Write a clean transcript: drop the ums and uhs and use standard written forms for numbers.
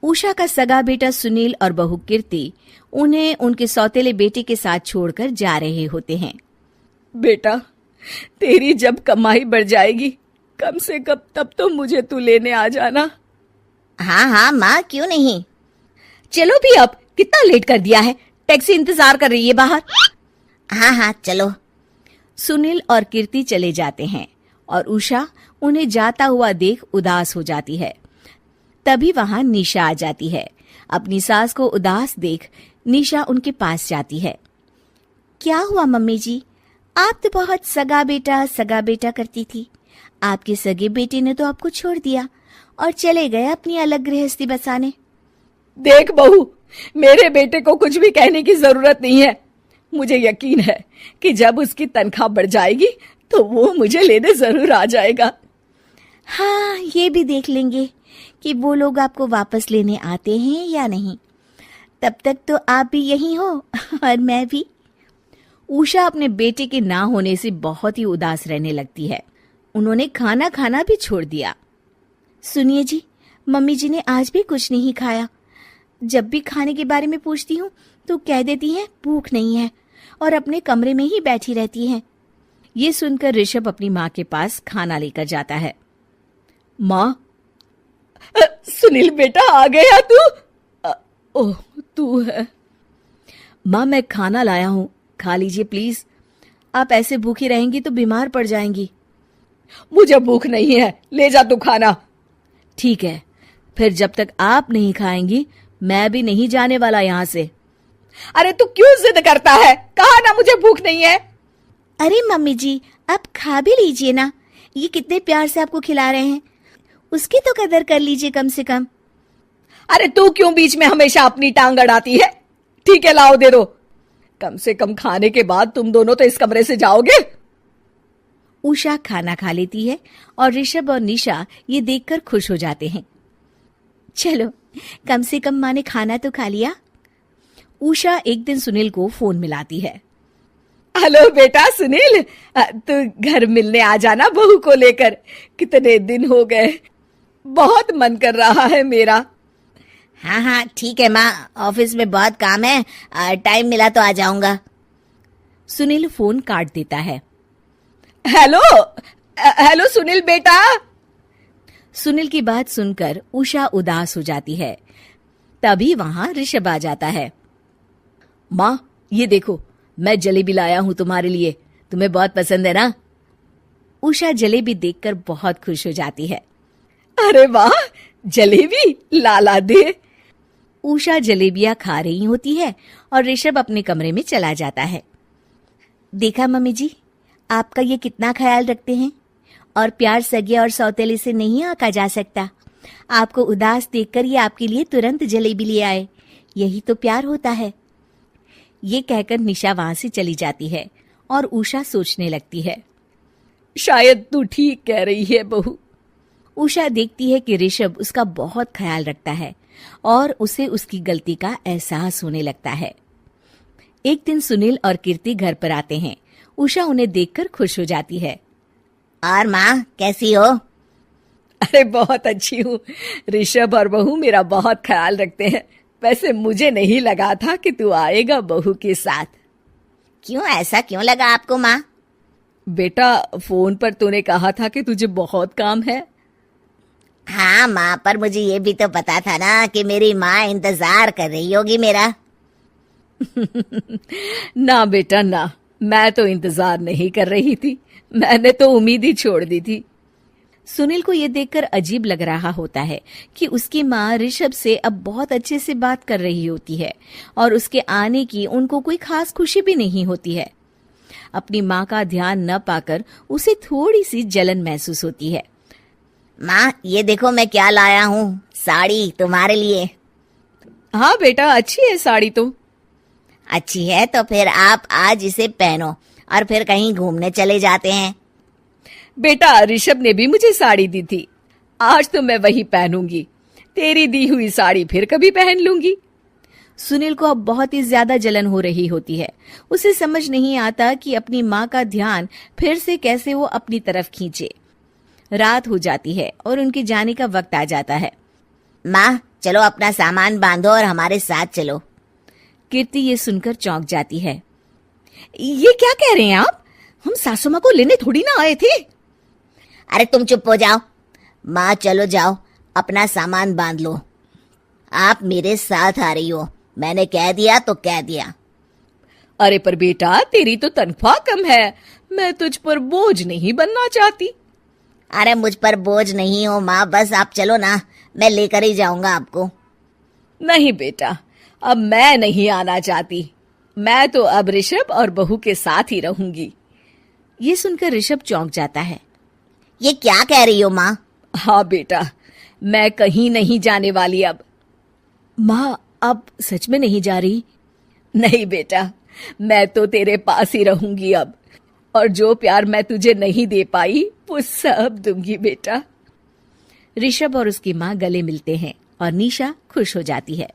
उषा का सगा बेटा सुनील और बहू कीर्ति उन्हें उनके सौतेले बेटे के साथ छोड़कर जा रहे होते हैं। बेटा, तेरी जब कमाई बढ़ जाएगी कम से कम तब तो मुझे तू लेने आ जाना। हाँ हाँ माँ, क्यों नहीं। चलो भी, अब कितना लेट कर दिया है, टैक्सी इंतजार कर रही है बाहर। हाँ हाँ चलो। सुनील और कीर्ति चले जाते हैं और उषा उन्हें जाता हुआ देख उदास हो जाती है। तभी वहां निशा आ जाती है। अपनी सास को उदास देख निशा उनके पास जाती है। क्या हुआ मम्मी जी, आप तो बहुत सगा बेटा करती थी। आपके सगे बेटे ने तो आपको छोड़ दिया और चले गए अपनी अलग गृहस्थी बसाने। देख बहू, मेरे बेटे को कुछ भी कहने की जरूरत नहीं है। मुझे यकीन है कि जब उसकी तनख्वाह बढ़ जाएगी तो वो मुझे लेने जरूर आ जाएगा। हाँ, ये भी देख लेंगे कि वो लोग आपको वापस लेने आते हैं या नहीं। तब तक तो आप भी यहीं हो और मैं भी। उषा अपने बेटे के ना होने से बहुत ही उदास रहने लगती है। उन्होंने खाना खाना भी छोड़ दिया। सुनिए जी, मम्मी जी ने आज भी कुछ नहीं खाया। जब भी खाने के बारे में पूछती हूँ तो कह देती हैं भूख नहीं है और अपने कमरे में ही बैठी रहती हैं। ये सुनकर ऋषभ अपनी माँ के पास खाना लेकर जाता है। माँ, सुनील बेटा आ गया तू? ओह, तू है। माँ, मैं खाना लाया हूँ, खा लीजिए प्लीज। आप ऐसे भूखी रहेंगी तो बीमार पड़ जाएंगी। मुझे भूख नहीं है, ले जा तू खाना। ठीक है, फिर जब तक आप नहीं खाएंगी मैं भी नहीं जाने वाला यहाँ से। अरे तू क्यों जिद करता है? कहा ना मुझे भूख नहीं है। अरे मम्मी जी, आप खा भी लीजिए ना, ये कितने प्यार से आपको खिला रहे हैं, उसकी तो कदर कर लीजिए कम से कम। अरे तू क्यों बीच में हमेशा अपनी टांग अड़ाती है? ठीक है, लाओ दे दो। कम से कम खाने के बाद तुम दोनों तो इस कमरे से जाओगे। उषा खाना खा लेती है और ऋषभ और निशा ये देखकर खुश हो जाते हैं। चलो, कम से कम माँ ने खाना तो खा लिया। उषा एक दिन सुनील को फोन मिलाती है। हेलो बेटा सुनील, तू घर मिलने आ जाना बहू को लेकर। कितने दिन हो गए, बहुत मन कर रहा है मेरा। हाँ हाँ ठीक है माँ, ऑफिस में बहुत काम है, टाइम मिला तो आ जाऊंगा। सुनील फोन काट देता है। हेलो सुनील बेटा। सुनील की बात सुनकर उषा उदास हो जाती है। तभी वहां ऋषभ आ जाता है। माँ, ये देखो, मैं जलेबी लाया हूं तुम्हारे लिए, तुम्हें बहुत पसंद है ना? उषा जलेबी देखकर बहुत खुश हो जाती है। अरे वाह, जलेबी ला दे। उषा जलेबियां खा रही होती है और ऋषभ अपने कमरे में चला जाता है। देखा मम्मी जी, आपका ये कितना ख्याल रखते हैं, और प्यार सगे और सौतेले से नहीं आंका जा सकता। आपको उदास देखकर ये आपके लिए तुरंत जलेबी ले आए, यही तो प्यार होता है। ये कहकर निशा वहां से चली जाती है और उषा सोचने लगती है, शायद तू ठीक कह रही है बहू। उषा देखती है कि ऋषभ उसका बहुत ख्याल रखता है और उसे उसकी गलती का एहसास होने लगता है। एक दिन सुनील और कीर्ति घर पर आते हैं। उषा उन्हें देखकर खुश हो जाती है। और माँ, कैसी हो? अरे बहुत अच्छी हूँ। ऋषभ और बहू मेरा बहुत ख्याल रखते हैं। वैसे मुझे नहीं लगा था कि तू आएगा बहू के साथ। क्यों, ऐसा क्यों लगा आपको माँ? बेटा, फोन पर तूने कहा था कि तुझे बहुत काम है। हाँ माँ, पर मुझे ये भी तो पता था ना कि मेरी माँ इंतजार कर रही होगी मेरा। ना बेटा ना, मैं तो इंतजार नहीं कर रही थी, मैंने तो उम्मीद ही छोड़ दी थी। सुनील को ये देखकर अजीब लग रहा होता है कि उसकी माँ ऋषभ से अब बहुत अच्छे से बात कर रही होती है और उसके आने की उनको कोई खास खुशी भी नहीं होती है। अपनी माँ का ध्यान न पाकर उसे थोड़ी सी जलन महसूस होती है। माँ, ये देखो मैं क्या लाया हूँ, साड़ी तुम्हारे लिए। हाँ बेटा, अच्छी है साड़ी तो। अच्छी है तो फिर आप आज इसे पहनो और फिर कहीं घूमने चले जाते हैं। बेटा, ऋषभ ने भी मुझे साड़ी दी थी, आज तो मैं वही पहनूंगी। तेरी दी हुई साड़ी फिर कभी पहन लूंगी। सुनील को अब बहुत ही ज्यादा जलन हो रही होती है। उसे समझ नहीं आता कि अपनी माँ का ध्यान फिर से कैसे वो अपनी तरफ खींचे। रात हो जाती है और उनके जाने का वक्त आ जाता है। माँ, चलो अपना सामान बांधो और हमारे साथ चलो। कीर्ति ये सुनकर चौंक जाती है। ये क्या कह रहे हैं आप? हम सासू माँ को लेने थोड़ी ना आए थे। अरे तुम चुप हो जाओ। माँ चलो जाओ, अपना सामान बांध लो। आप मेरे साथ आ रही हो, मैंने कह दिया तो कह दिया। अरे पर बेटा, तेरी तो तनख्वाह कम है, मैं तुझ पर बोझ नहीं बनना चाहती। अरे मुझ पर बोझ नहीं हो माँ, बस आप चलो ना, मैं लेकर ही जाऊंगा आपको। नहीं बेटा, अब मैं नहीं आना चाहती। मैं तो अब ऋषभ और बहू के साथ ही रहूंगी। ये सुनकर ऋषभ चौंक जाता है। ये क्या कह रही हो माँ? हाँ बेटा, मैं कहीं नहीं जाने वाली अब। माँ, अब सच में नहीं जा रही? नहीं बेटा, मैं तो तेरे पास ही रहूंगी अब, और जो प्यार मैं तुझे नहीं दे पाई वो सब दूंगी बेटा। ऋषभ और उसकी माँ गले मिलते हैं और निशा खुश हो जाती है।